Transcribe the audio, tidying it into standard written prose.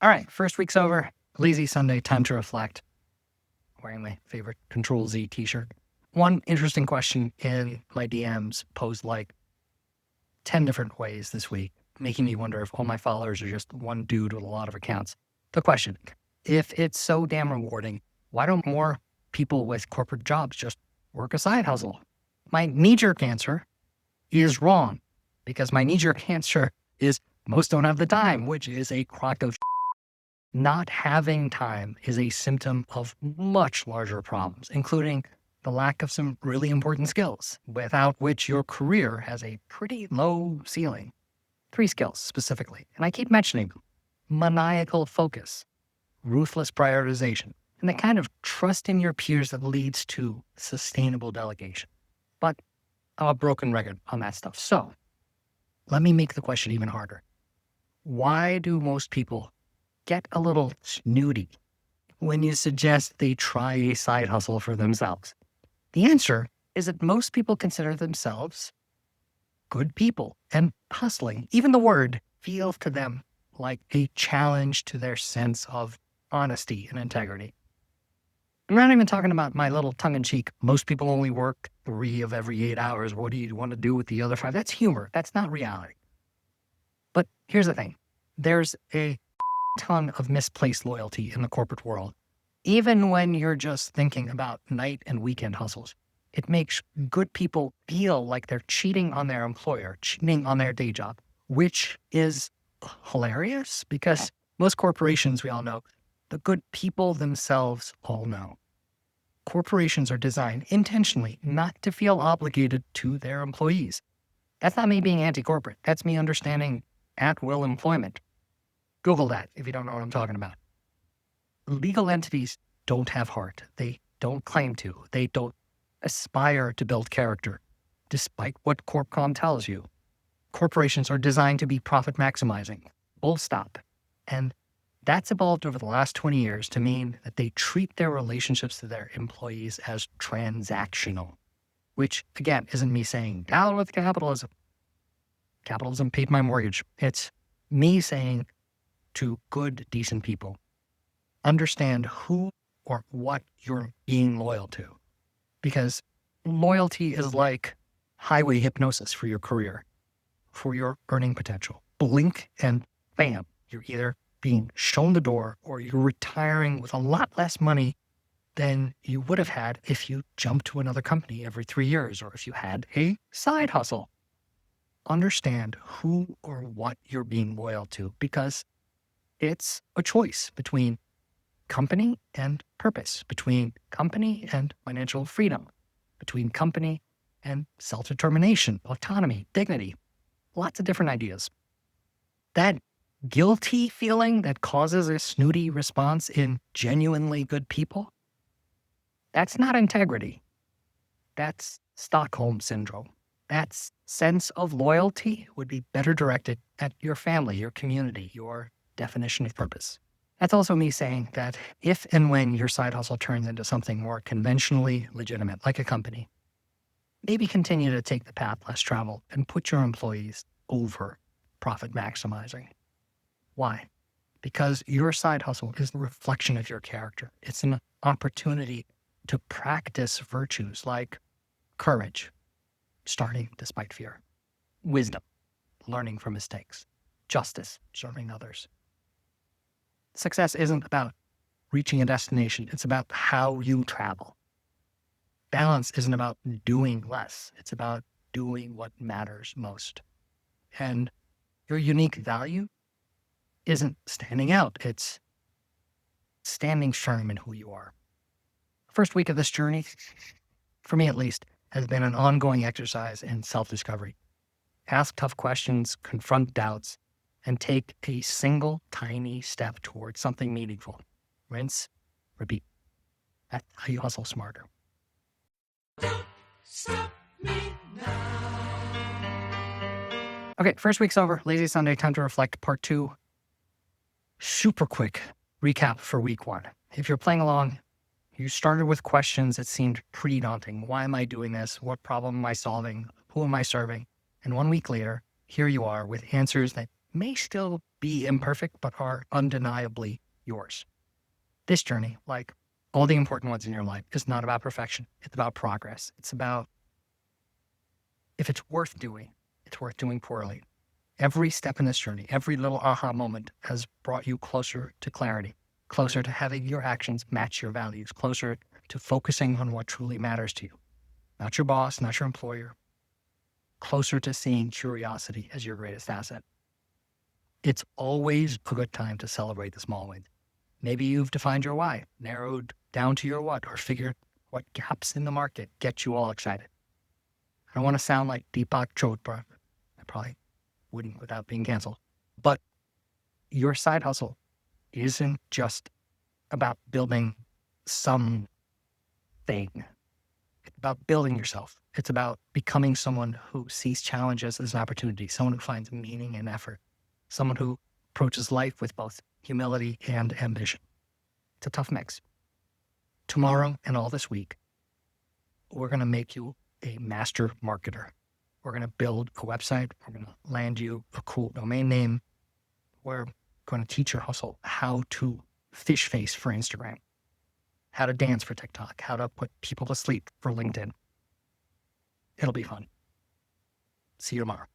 All right, first week's over. Lazy Sunday, time to reflect. Wearing my favorite Control Z t-shirt. One interesting question in my DMs posed like 10 different ways this week, making me wonder if all my followers are just one dude with a lot of accounts. The question, if it's so damn rewarding, why don't more people with corporate jobs just work a side hustle? My knee-jerk answer is wrong, because my knee-jerk answer is most don't have the time, which is a crock of not having time is a symptom of much larger problems, including the lack of some really important skills, without which your career has a pretty low ceiling. 3 skills specifically, and I keep mentioning them: maniacal focus, ruthless prioritization, and the kind of trust in your peers that leads to sustainable delegation. But I'm a broken record on that stuff. So let me make the question even harder. Why do most people get a little snooty when you suggest they try a side hustle for themselves? The answer is that most people consider themselves good people, and hustling, even the word, feels to them like a challenge to their sense of honesty and integrity. I'm not even talking about my little tongue-in-cheek, most people only work 3 of every 8 hours. What do you want to do with the other 5? That's humor. That's not reality. But here's the thing. There's a ton of misplaced loyalty in the corporate world. Even when you're just thinking about night and weekend hustles, it makes good people feel like they're cheating on their employer, cheating on their day job, which is hilarious because most corporations, we all know, the good people themselves all know. Corporations are designed intentionally not to feel obligated to their employees. That's not me being anti-corporate. That's me understanding at-will employment. Google that if you don't know what I'm talking about. Legal entities don't have heart. They don't claim to. They don't aspire to build character, despite what CorpCom tells you. Corporations are designed to be profit maximizing, full stop. And that's evolved over the last 20 years to mean that they treat their relationships to their employees as transactional, which again isn't me saying down with capitalism. Capitalism paid my mortgage. It's me saying to good, decent people, understand who or what you're being loyal to. Because loyalty is like highway hypnosis for your career, for your earning potential. Blink and bam, you're either being shown the door or you're retiring with a lot less money than you would have had if you jumped to another company every 3 years or if you had a side hustle. Understand who or what you're being loyal to, because it's a choice between company and purpose, between company and financial freedom, between company and self-determination, autonomy, dignity, lots of different ideas. That guilty feeling that causes a snooty response in genuinely good people, that's not integrity. That's Stockholm syndrome. That sense of loyalty would be better directed at your family, your community, your definition of purpose. That's also me saying that if and when your side hustle turns into something more conventionally legitimate, like a company, maybe continue to take the path less traveled and put your employees over profit maximizing. Why? Because your side hustle is a reflection of your character. It's an opportunity to practice virtues like courage, starting despite fear, wisdom, learning from mistakes, justice, serving others. Success isn't about reaching a destination. It's about how you travel. Balance isn't about doing less. It's about doing what matters most. And your unique value isn't standing out. It's standing firm in who you are. First week of this journey, for me at least, has been an ongoing exercise in self-discovery. Ask tough questions, confront doubts, and take a single tiny step towards something meaningful. Rinse, repeat. That's how you hustle smarter. Don't stop me now. Okay, first week's over. Lazy Sunday, time to reflect, part 2. Super quick recap for week 1. If you're playing along, you started with questions that seemed pretty daunting. Why am I doing this? What problem am I solving? Who am I serving? And 1 week later, here you are with answers that may still be imperfect, but are undeniably yours. This journey, like all the important ones in your life, is not about perfection. It's about progress. It's about, if it's worth doing poorly. Every step in this journey, every little aha moment has brought you closer to clarity, closer to having your actions match your values, closer to focusing on what truly matters to you. Not your boss, not your employer, closer to seeing curiosity as your greatest asset. It's always a good time to celebrate the small wins. Maybe you've defined your why, narrowed down to your what, or figured what gaps in the market get you all excited. I don't want to sound like Deepak Chopra. I probably wouldn't without being canceled. But your side hustle isn't just about building something. It's about building yourself. It's about becoming someone who sees challenges as an opportunity, someone who finds meaning in effort, someone who approaches life with both humility and ambition. It's a tough mix. Tomorrow and all this week, we're going to make you a master marketer. We're going to build a website. We're going to land you a cool domain name. We're going to teach your hustle how to fish face for Instagram, how to dance for TikTok, how to put people to sleep for LinkedIn. It'll be fun. See you tomorrow.